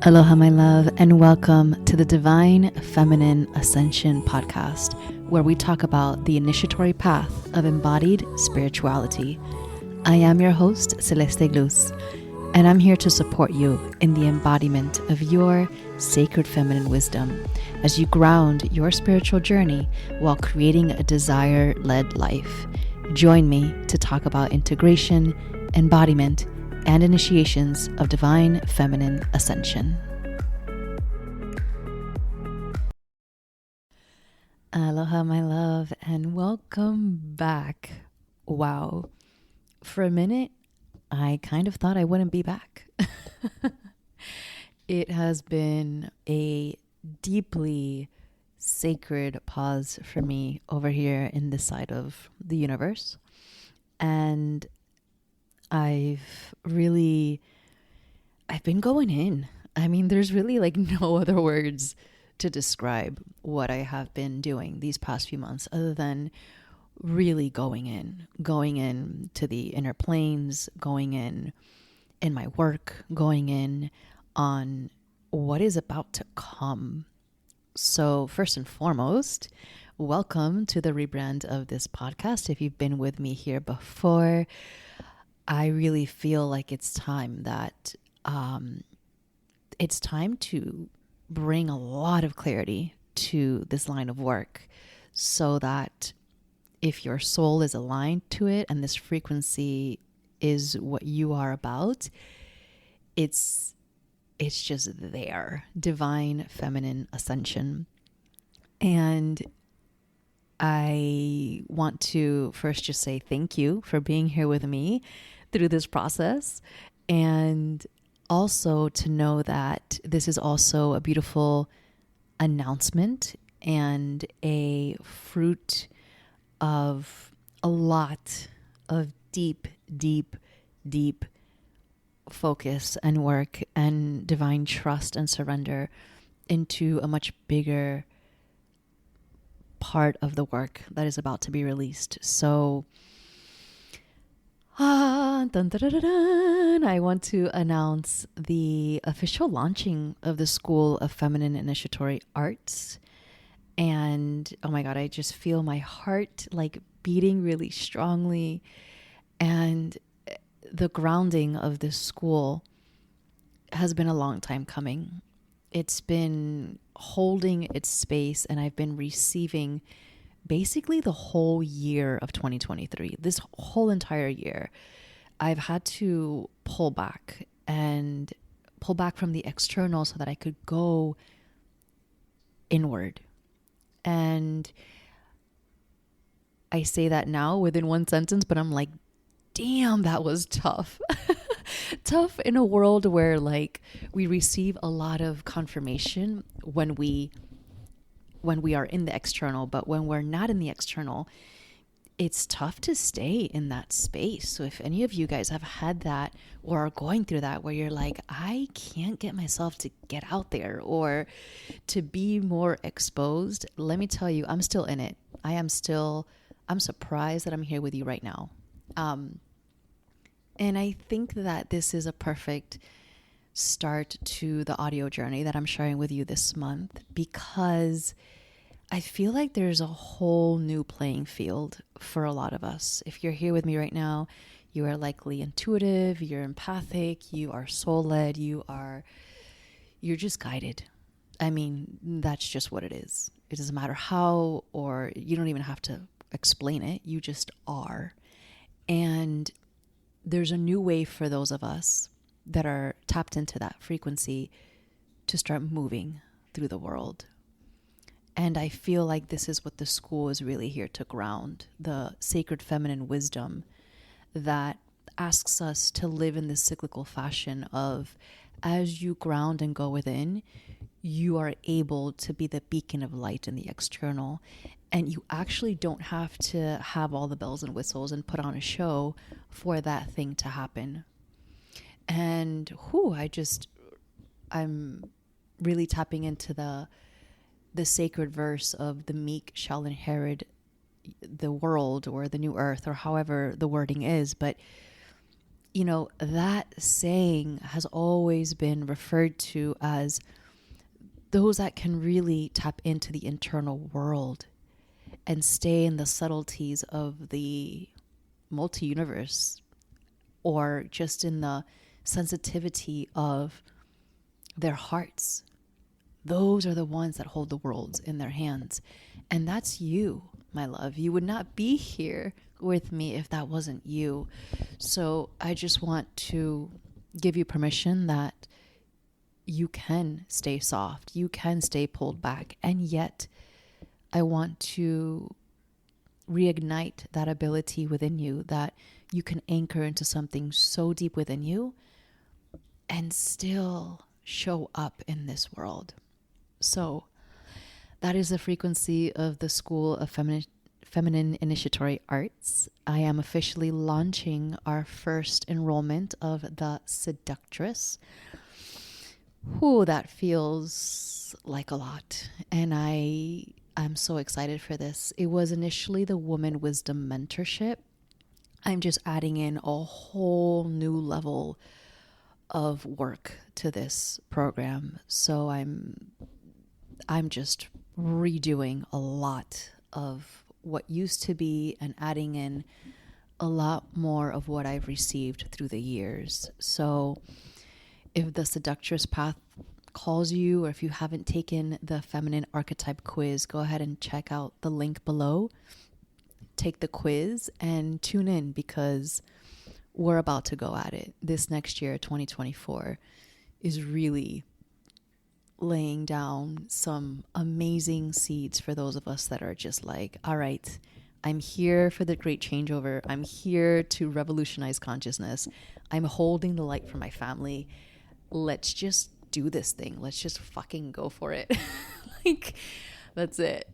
Aloha, my love, and welcome to the Divine Feminine Ascension podcast, where we talk about the initiatory path of embodied spirituality. I am your host, Celeste Glus, and I'm here to support you in the embodiment of your sacred feminine wisdom as you ground your spiritual journey while creating a desire-led life. Join me to talk about integration, embodiment, and initiations of divine feminine ascension. Aloha, my love, and welcome back. Wow. For a minute, I kind of thought I wouldn't be back. It has been a deeply sacred pause for me over here in this side of the universe. And I've been going in. I mean, there's really like no other words to describe what I have been doing these past few months other than really going in to the inner planes, going in my work, going in on what is about to come. So first and foremost, welcome to the rebrand of this podcast. If you've been with me here before, I really feel like it's time to bring a lot of clarity to this line of work so that if your soul is aligned to it and this frequency is what you are about, it's just there. Divine feminine ascension. And I want to first just say thank you for being here with me through this process, and also to know that this is also a beautiful announcement and a fruit of a lot of deep focus and work and divine trust and surrender into a much bigger part of the work that is about to be released. So dun, dun, dun, dun, dun. I want to announce the official launching of the School of Feminine Initiatory Arts. And oh my God, I just feel my heart like beating really strongly. And the grounding of this school has been a long time coming. It's been holding its space, and I've been receiving basically the whole year of 2023, this whole entire year. I've had to pull back from the external so that I could go inward. And I say that now within one sentence, but I'm like, damn, that was tough. Tough in a world where like we receive a lot of confirmation when we are in the external, but when we're not in the external, it's tough to stay in that space. So if any of you guys have had that or are going through that where you're like, I can't get myself to get out there or to be more exposed, let me tell you, I'm still in it. I'm surprised that I'm here with you right now. And I think that this is a perfect start to the audio journey that I'm sharing with you this month, because I feel like there's a whole new playing field for a lot of us. If you're here with me right now, you are likely intuitive, you're empathic, you are soul-led, you're just guided. I mean, that's just what it is. It doesn't matter how, or you don't even have to explain it. You just are. And there's a new way for those of us that are tapped into that frequency to start moving through the world. And I feel like this is what the school is really here to ground, the sacred feminine wisdom that asks us to live in this cyclical fashion of, as you ground and go within, you are able to be the beacon of light in the external. And you actually don't have to have all the bells and whistles and put on a show for that thing to happen. And I'm really tapping into the sacred verse of the meek shall inherit the world or the new earth, or however the wording is. But that saying has always been referred to as those that can really tap into the internal world and stay in the subtleties of the multi-universe, or just in the sensitivity of their hearts. Those are the ones that hold the worlds in their hands. And that's you, my love. You would not be here with me if that wasn't you. So I just want to give you permission that you can stay soft, you can stay pulled back, and yet I want to reignite that ability within you, that you can anchor into something so deep within you and still show up in this world. So that is the frequency of the School of Feminine Initiatory Arts. I am officially launching our first enrollment of the Seductress. Ooh, that feels like a lot. And I'm so excited for this. It was initially the Woman Wisdom Mentorship. I'm just adding in a whole new level of work to this program. So I'm just redoing a lot of what used to be and adding in a lot more of what I've received through the years. So if the Seductress path calls you, or if you haven't taken the Feminine Archetype quiz, go ahead and check out the link below. Take the quiz and tune in, because we're about to go at it. This next year, 2024, is really laying down some amazing seeds for those of us that are just like, all right, I'm here for the great changeover. I'm here to revolutionize consciousness. I'm holding the light for my family. Let's just do this thing. Let's just fucking go for it. Like, that's it,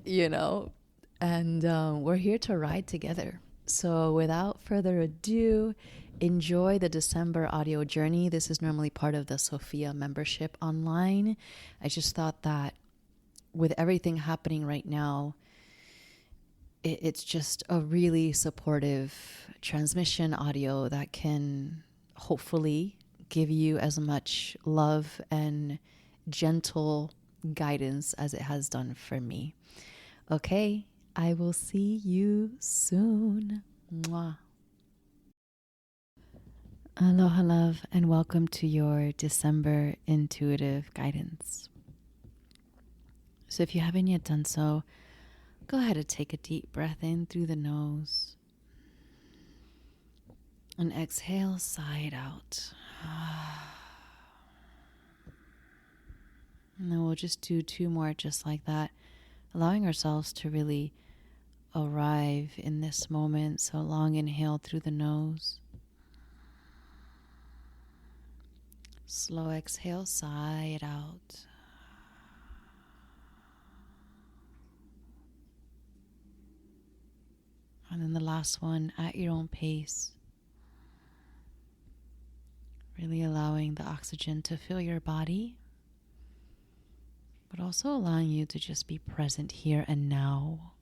And we're here to ride together. So without further ado, enjoy the December audio journey. This is normally part of the Sophia membership online. I just thought that with everything happening right now, it's just a really supportive transmission audio that can hopefully give you as much love and gentle guidance as it has done for me. Okay, I will see you soon. Mwah. Aloha, love, and welcome to your December intuitive guidance. So if you haven't yet done so, go ahead and take a deep breath in through the nose and exhale, sigh it out. And then we'll just do 2 more just like that, allowing ourselves to really arrive in this moment. So long inhale through the nose. Slow exhale, sigh it out. And then the last one, at your own pace. Really allowing the oxygen to fill your body, but also allowing you to just be present here and now.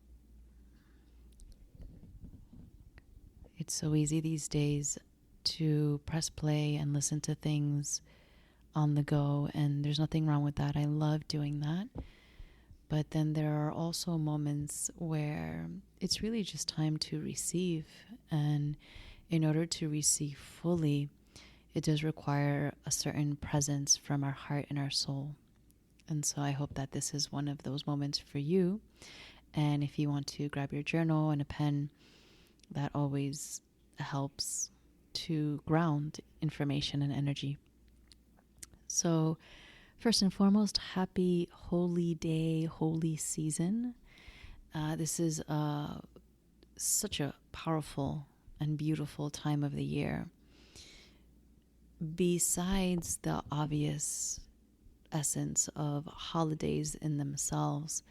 It's so easy these days to press play and listen to things on the go, and there's nothing wrong with that. I love doing that. But then there are also moments where it's really just time to receive. And in order to receive fully, it does require a certain presence from our heart and our soul. And so I hope that this is one of those moments for you. And if you want to grab your journal and a pen, that always helps to ground information and energy. So first and foremost, happy holy day, holy season. This is such a powerful and beautiful time of the year. Besides the obvious essence of holidays in themselves,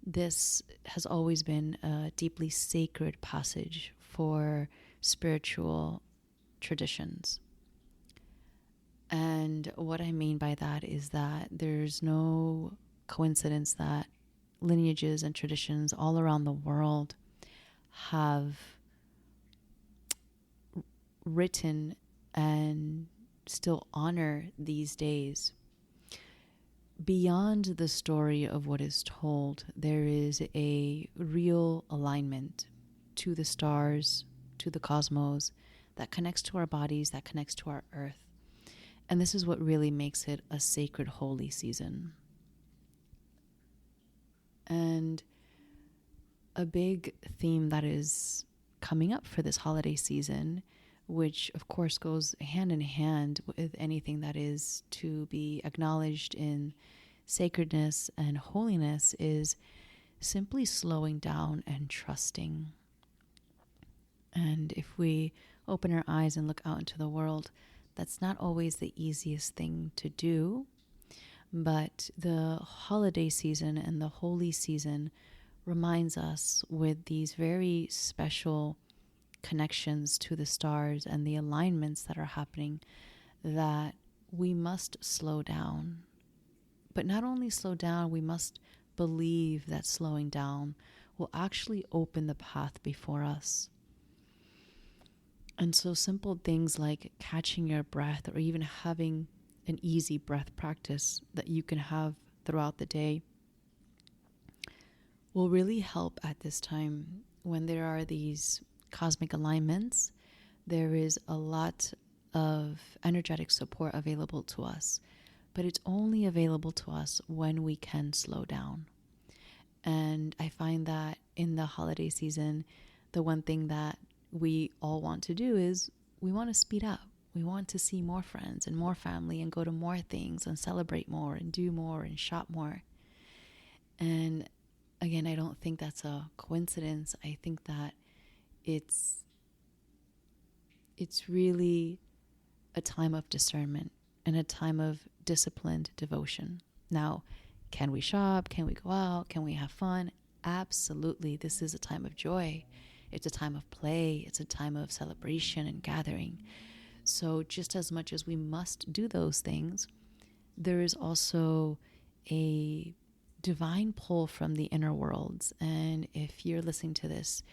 this has always been a deeply sacred passage for spiritual traditions. And what I mean by that is that there's no coincidence that lineages and traditions all around the world have written and still honor these days. Beyond the story of what is told, there is a real alignment to the stars, to the cosmos, that connects to our bodies, that connects to our earth. And this is what really makes it a sacred, holy season. And a big theme that is coming up for this holiday season, which of course goes hand in hand with anything that is to be acknowledged in sacredness and holiness, is simply slowing down and trusting. And if we open our eyes and look out into the world, that's not always the easiest thing to do. But the holiday season and the holy season reminds us with these very special connections to the stars and the alignments that are happening that we must slow down. But not only slow down, we must believe that slowing down will actually open the path before us. And so simple things like catching your breath, or even having an easy breath practice that you can have throughout the day, will really help at this time. When there are these cosmic alignments, there is a lot of energetic support available to us, but it's only available to us when we can slow down. And I find that in the holiday season, the one thing that we all want to do is we want to speed up. We want to see more friends and more family and go to more things and celebrate more and do more and shop more. And again, I don't think that's a coincidence. I think that it's really a time of discernment and a time of disciplined devotion. Now, can we shop? Can we go out? Can we have fun? Absolutely. This is a time of joy. It's a time of play. It's a time of celebration and gathering. So just as much as we must do those things, there is also a divine pull from the inner worlds. And if you're listening to this,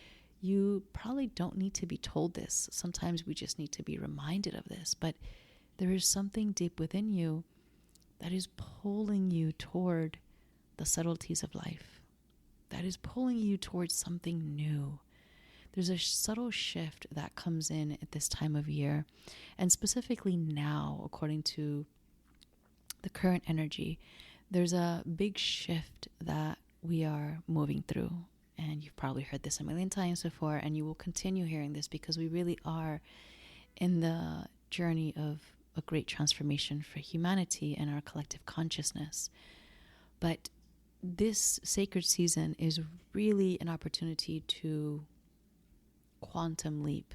you probably don't need to be told this. Sometimes we just need to be reminded of this. But there is something deep within you that is pulling you toward the subtleties of life, that is pulling you towards something new. There's a subtle shift that comes in at this time of year, and specifically now, according to the current energy, there's a big shift that we are moving through. And you've probably heard this a million times before, and you will continue hearing this because we really are in the journey of a great transformation for humanity and our collective consciousness. But this sacred season is really an opportunity to quantum leap,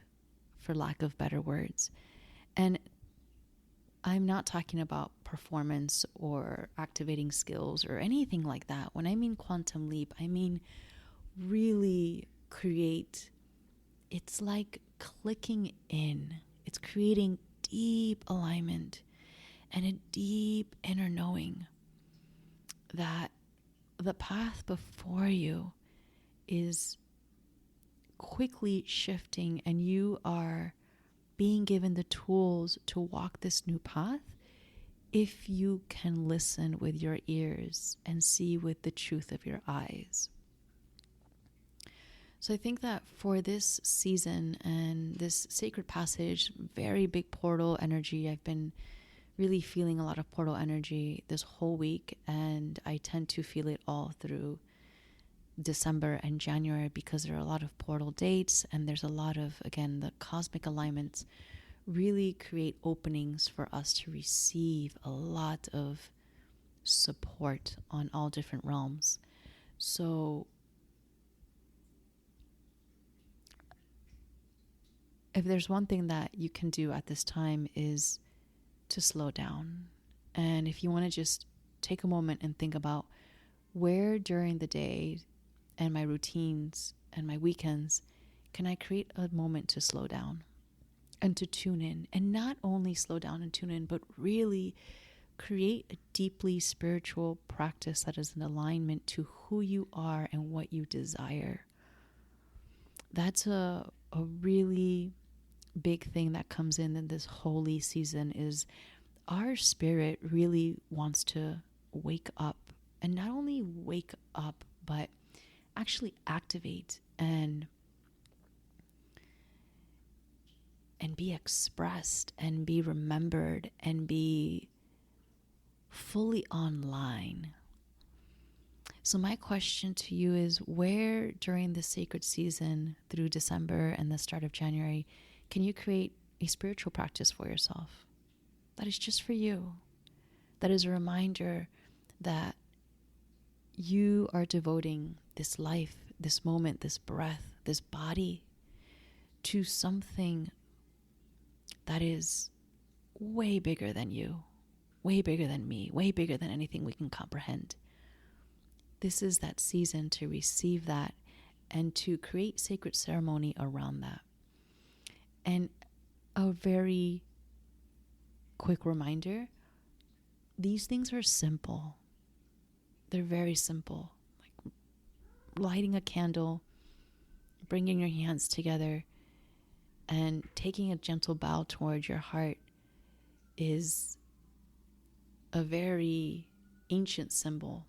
for lack of better words. And I'm not talking about performance or activating skills or anything like that. When I mean quantum leap, I mean really create, it's like clicking in. It's creating deep alignment and a deep inner knowing that the path before you is quickly shifting, and you are being given the tools to walk this new path if you can listen with your ears and see with the truth of your eyes. So I think that for this season and this sacred passage, very big portal energy, I've been really feeling a lot of portal energy this whole week, and I tend to feel it all through December and January because there are a lot of portal dates, and there's a lot of, again, the cosmic alignments really create openings for us to receive a lot of support on all different realms. So if there's one thing that you can do at this time is to slow down. And if you want to just take a moment and think about where during the day and my routines and my weekends can I create a moment to slow down and to tune in, and not only slow down and tune in, but really create a deeply spiritual practice that is in alignment to who you are and what you desire. That's a really big thing that comes in this holy season is our spirit really wants to wake up, and not only wake up, but actually activate and be expressed and be remembered and be fully online. So my question to you is, where during the sacred season through December and the start of January can you create a spiritual practice for yourself that is just for you, that is a reminder that you are devoting this life, this moment, this breath, this body to something that is way bigger than you, way bigger than me, way bigger than anything we can comprehend. This is that season to receive that and to create sacred ceremony around that. And a very quick reminder, these things are simple. They're very simple. Like lighting a candle, bringing your hands together, and taking a gentle bow towards your heart is a very ancient symbol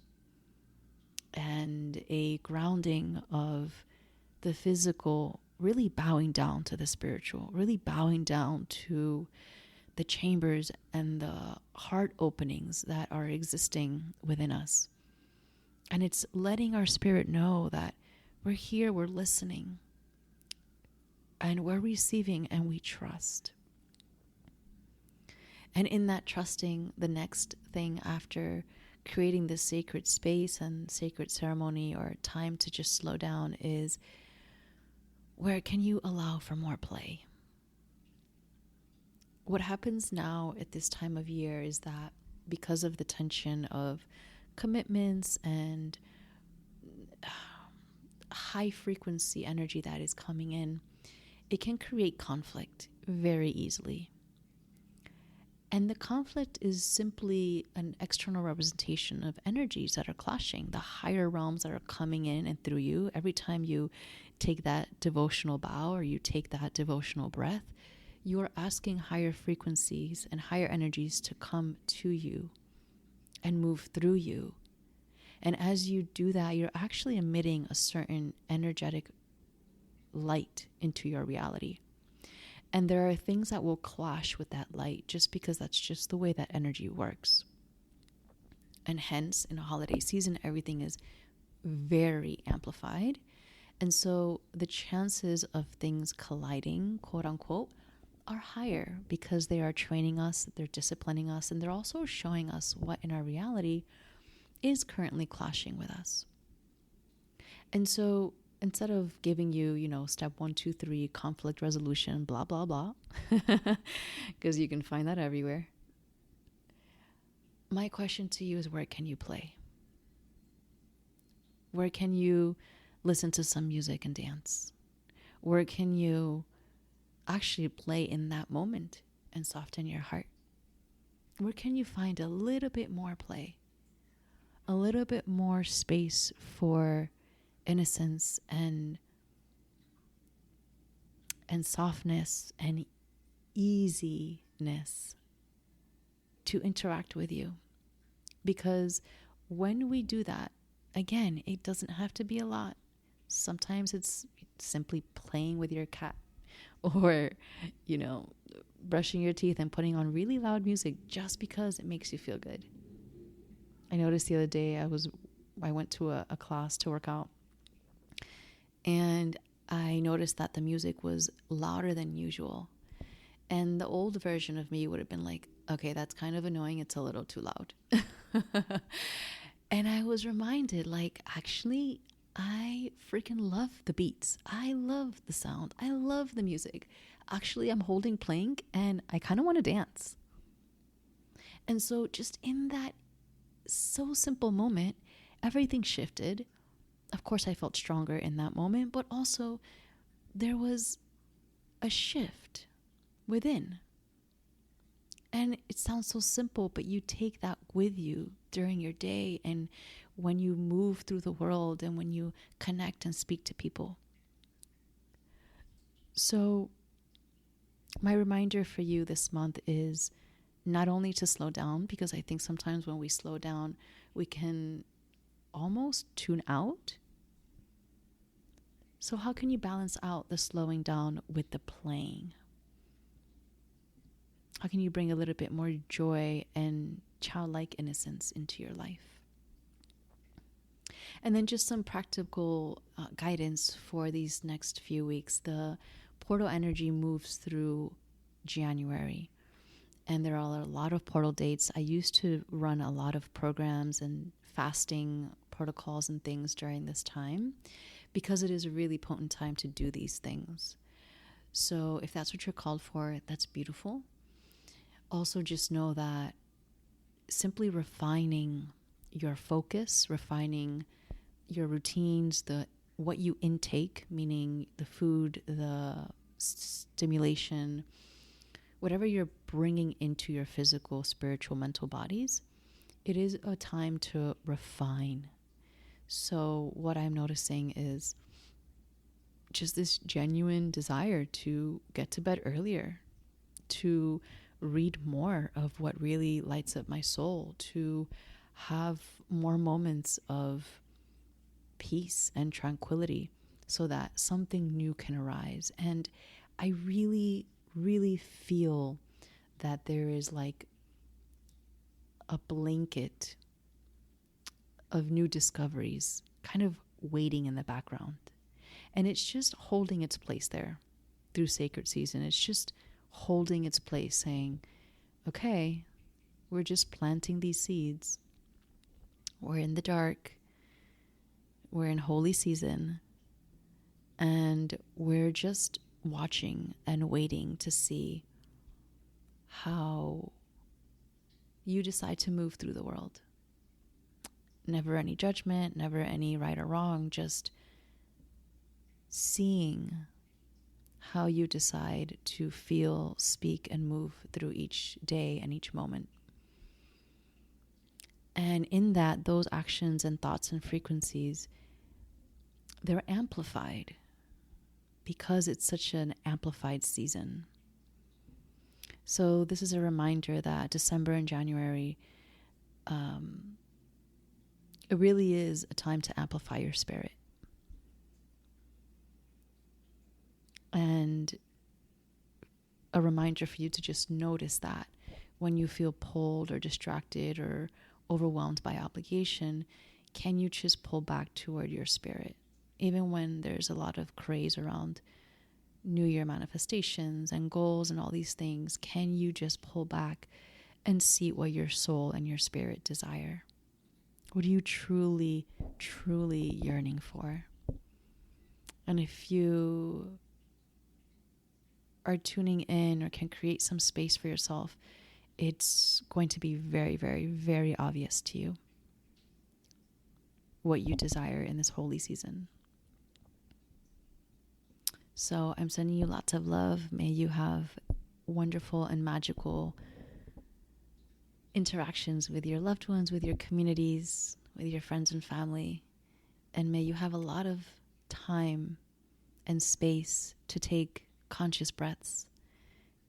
and a grounding of the physical, really bowing down to the spiritual, really bowing down to the chambers and the heart openings that are existing within us. And it's letting our spirit know that we're here, we're listening, and we're receiving, and we trust. And in that trusting, the next thing after creating this sacred space and sacred ceremony or time to just slow down is, where can you allow for more play? What happens now at this time of year is that because of the tension of commitments and high frequency energy that is coming in, it can create conflict very easily. And the conflict is simply an external representation of energies that are clashing, the higher realms that are coming in and through you. Every time you take that devotional bow or you take that devotional breath, you are asking higher frequencies and higher energies to come to you and move through you. And as you do that, you're actually emitting a certain energetic light into your reality. And there are things that will clash with that light just because that's just the way that energy works. And hence, in a holiday season, everything is very amplified. And so the chances of things colliding, quote unquote, are higher because they are training us, they're disciplining us, and they're also showing us what in our reality is currently clashing with us. And so instead of giving you, step 1, 2, 3, conflict resolution, blah, blah, blah, because you can find that everywhere. My question to you is, where can you play? Where can you listen to some music and dance? Where can you actually play in that moment and soften your heart? Where can you find a little bit more play? A little bit more space for innocence and softness and easiness to interact with you? Because when we do that, again, it doesn't have to be a lot. Sometimes it's simply playing with your cat or, brushing your teeth and putting on really loud music just because it makes you feel good. I noticed the other day I went to a class to work out, and I noticed that the music was louder than usual. And the old version of me would have been like, okay, that's kind of annoying. It's a little too loud. And I was reminded, actually, I freaking love the beats. I love the sound. I love the music. Actually, I'm holding plank and I kind of want to dance. And so just in that so simple moment, everything shifted. Of course, I felt stronger in that moment, but also there was a shift within. And it sounds so simple, but you take that with you during your day and when you move through the world and when you connect and speak to people. So My reminder for you this month is not only to slow down, because I think sometimes when we slow down, we can almost tune out. So how can you balance out the slowing down with the playing? How can you bring a little bit more joy and childlike innocence into your life? And then just some practical guidance for these next few weeks. The portal energy moves through January, and there are a lot of portal dates. I used to run a lot of programs and fasting protocols and things during this time because it is a really potent time to do these things. So if that's what you're called for, that's beautiful. Also, just know that simply refining your focus, refining your routines, what you intake, meaning the food, the stimulation, whatever you're bringing into your physical, spiritual, mental bodies, it is a time to refine. So what I'm noticing is just this genuine desire to get to bed earlier, to read more of what really lights up my soul, to have more moments of peace and tranquility so that something new can arise. And I really, really feel that there is like a blanket of new discoveries kind of waiting in the background. And it's just holding its place there through sacred season. It's just holding its place, saying, okay, we're just planting these seeds. We're in the dark. We're in holy season. And we're just watching and waiting to see how you decide to move through the world. Never any judgment, never any right or wrong, just seeing how you decide to feel, speak, and move through each day and each moment. And in that, those actions and thoughts and frequencies, they're amplified because it's such an amplified season. So this is a reminder that December and January, it really is a time to amplify your spirit. And a reminder for you to just notice that when you feel pulled or distracted or overwhelmed by obligation, can you just pull back toward your spirit? Even when there's a lot of craze around New Year manifestations and goals and all these things, can you just pull back and see what your soul and your spirit desire? What are you truly, truly yearning for? And if you are tuning in or can create some space for yourself, it's going to be very, very, very obvious to you what you desire in this holy season. So I'm sending you lots of love. May you have wonderful and magical interactions with your loved ones, with your communities, with your friends and family. And may you have a lot of time and space to take conscious breaths,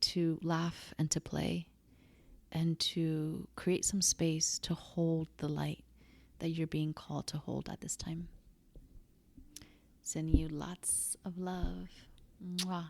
to laugh and to play, and to create some space to hold the light that you're being called to hold at this time. Sending you lots of love. Mwah.